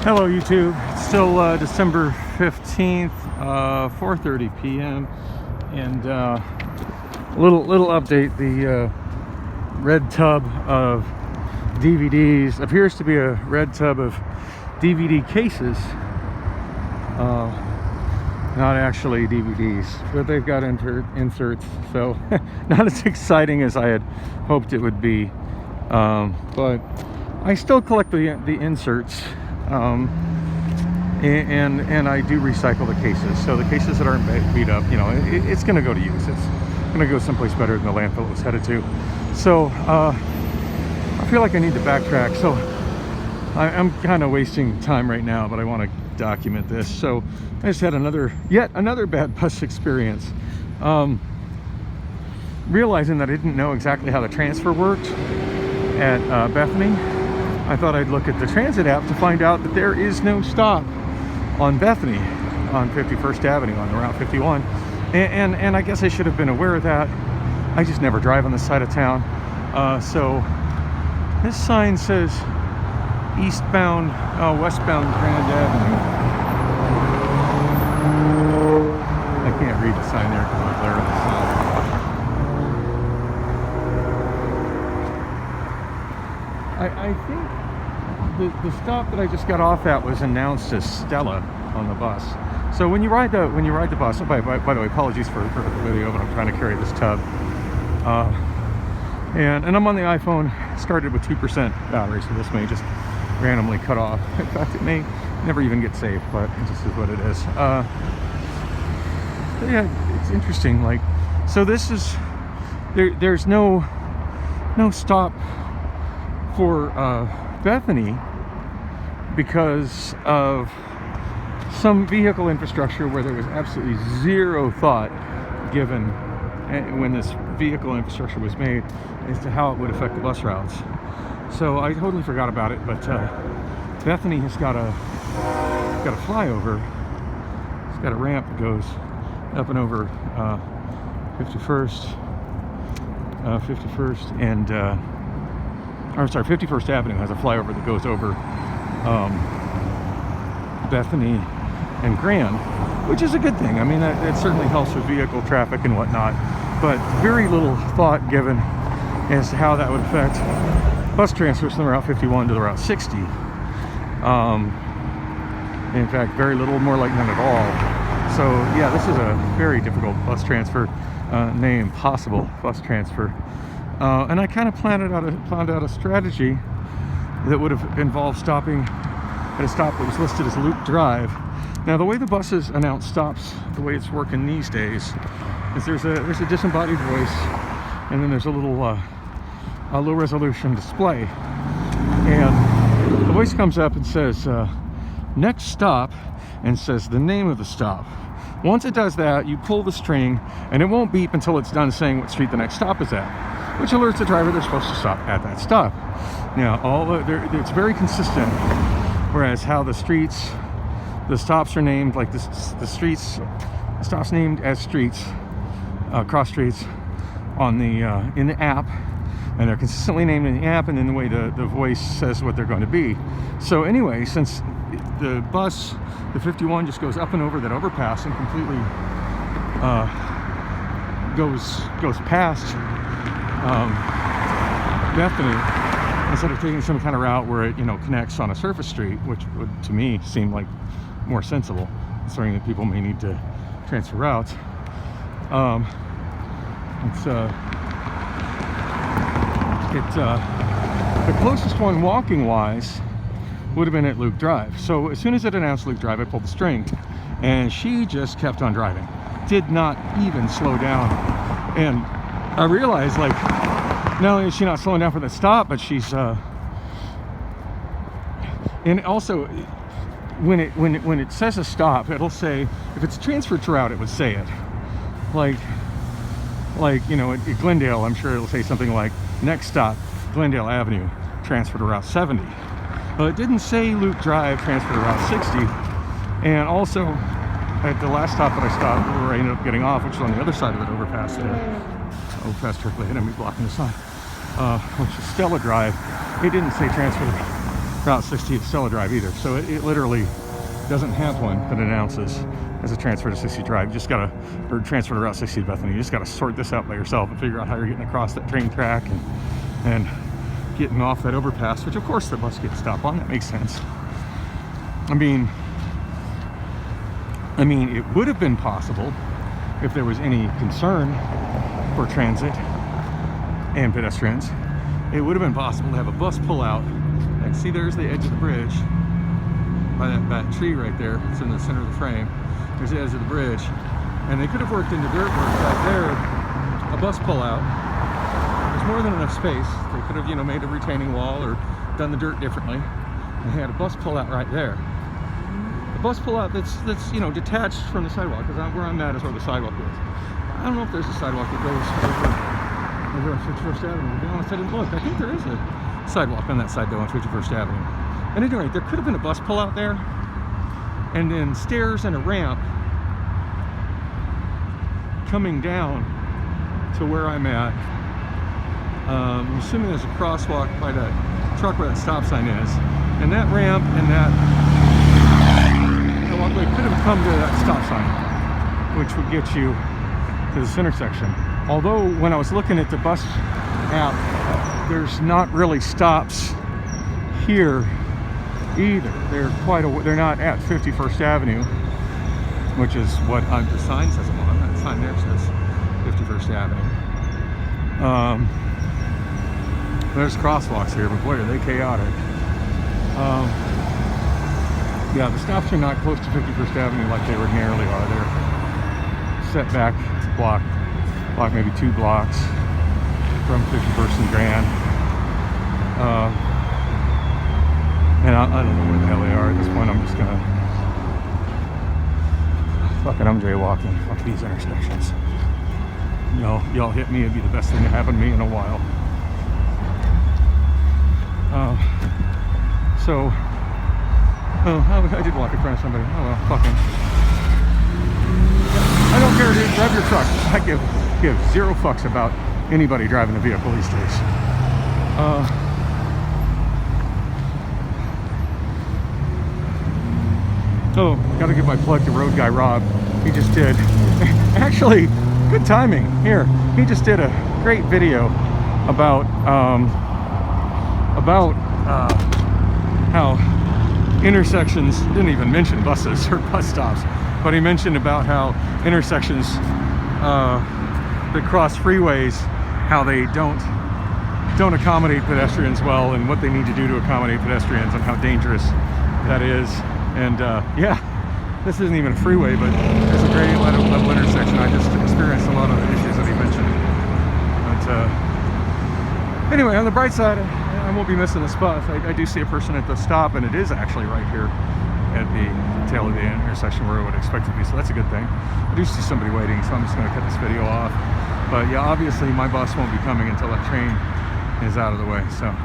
Hello YouTube, it's still December 15th, 4:30 p.m. and little update. The red tub of DVDs appears to be a red tub of DVD cases, not actually DVDs, but they've got inserts, so not as exciting as I had hoped it would be, but I still collect the inserts. And I do recycle the cases. So the cases that aren't beat up, you know, it's going to go to use. It's going to go someplace better than the landfill it was headed to. So I feel like I need to backtrack. So I'm kind of wasting time right now, but I want to document this. So I just had yet another bad bus experience. Realizing that I didn't know exactly how the transfer worked at Bethany, I thought I'd look at the transit app to find out that there is no stop on Bethany on 51st Avenue on Route 51. And I guess I should have been aware of that. I just never drive on this side of town. So this sign says westbound Grand Avenue. I can't read the sign there because I'm glare on the side. I think the stop that I just got off at was announced as Stella on the bus. So when you ride the bus, by the way, apologies for the video, but I'm trying to carry this tub. And I'm on the iPhone. Started with 2% battery, so this may just randomly cut off. In fact, it may never even get saved, but it just is what it is. Yeah, it's interesting. Like, so this is there's no stop for Bethany because of some vehicle infrastructure where there was absolutely zero thought given when this vehicle infrastructure was made as to how it would affect the bus routes. So I totally forgot about it, but Bethany has got a flyover. It's got a ramp that goes up and over 51st and 51st Avenue has a flyover that goes over Bethany and Grand, which is a good thing. I mean, it certainly helps with vehicle traffic and whatnot, but very little thought given as to how that would affect bus transfers from the Route 51 to the Route 60. In fact, very little, more like none at all. So yeah, this is a very difficult bus transfer, nay, impossible bus transfer. And I kind of planned out a strategy that would have involved stopping at a stop that was listed as Loop Drive. Now, the way the buses announce stops, the way it's working these days, is there's a disembodied voice, and then there's a low resolution display, and the voice comes up and says next stop, and says the name of the stop. Once it does that, you pull the string, and it won't beep until it's done saying what street the next stop is at, which alerts the driver they're supposed to stop at that stop. Now, it's very consistent, whereas how the stops are named, like the stops named as streets, cross streets in the app, and they're consistently named in the app, and then the way the voice says what they're going to be. So anyway, since the 51 just goes up and over that overpass and completely goes past Bethany, instead of taking some kind of route where it, connects on a surface street, which would to me seem like more sensible, considering that people may need to transfer routes. The closest one walking wise would have been at Luke Drive. So as soon as it announced Luke Drive, I pulled the string, and she just kept on driving, did not even slow down. And I realized, like, not only is she not slowing down for the stop, but she's and also when it says a stop, it'll say, if it's transferred to route, it would say it, like at Glendale, I'm sure it'll say something like next stop Glendale Avenue, transfer to Route 70. Well, it didn't say Luke Drive, transfer to Route 60. And also at the last stop that I stopped, where I ended up getting off, which is on the other side of that overpass there, overpass directly ahead of me blocking the sign, which is Stella Drive, it didn't say transfer Route 60 at Stella Drive either. So it literally doesn't have one that announces as a transfer to 60 Drive. You just gotta, or transfer to Route 60 to Bethany. You just gotta sort this out by yourself and figure out how you're getting across that train track and getting off that overpass, which of course the bus gets stopped on. That makes sense. I mean, it would have been possible if there was any concern for transit and pedestrians. It would have been possible to have a bus pull out. And see, there's the edge of the bridge by that tree right there. It's in the center of the frame. There's the edge of the bridge, and they could have worked into dirt work right there. A bus pull out. There's more than enough space. They could have, you know, made a retaining wall or done the dirt differently. And they had a bus pull out right there. A bus pull out that's you know, detached from the sidewalk, because where I'm at is where the sidewalk is. I don't know if there's a sidewalk that goes over on 51st Avenue. To be honest, I didn't look. I think there is a sidewalk on that side though on 51st Avenue. And anyway, there could have been a bus pull out there, and then stairs and a ramp coming down to where I'm at. I'm assuming there's a crosswalk by that truck where that stop sign is, and that ramp and that walkway could have come to that stop sign, which would get you to this intersection. Although when I was looking at the bus app, there's not really stops here either. They're not at 51st Avenue, which is what the sign says I'm on. That sign there says 51st Avenue. There's crosswalks here, but boy, are they chaotic. Yeah, the stops are not close to 51st Avenue like they ordinarily are. They're set back block maybe 2 blocks from 51st and Grand. And I don't know where the hell they are at this point. I'm just gonna I'm jaywalking. Fuck these intersections. Y'all hit me, it'd be the best thing to happen to me in a while. I did walk in front of somebody. Oh well, fucking. I don't care, dude. Drive your truck. I give 0 fucks about anybody driving a vehicle these days. Oh, gotta give my plug to road guy Rob. He just did, actually, good timing here. He just did a great video about how intersections, didn't even mention buses or bus stops, but he mentioned about how intersections that cross freeways, how they don't accommodate pedestrians well, and what they need to do to accommodate pedestrians, and how dangerous that is. And yeah, this isn't even a freeway, but there's a great level intersection. I just experienced a lot of the issues that he mentioned. But anyway, on the bright side, I won't be missing the spots. I do see a person at the stop, and it is actually right here at the tail of the intersection where I would expect it to be, so that's a good thing. I do see somebody waiting, so I'm just going to cut this video off. But yeah, obviously my bus won't be coming until that train is out of the way, so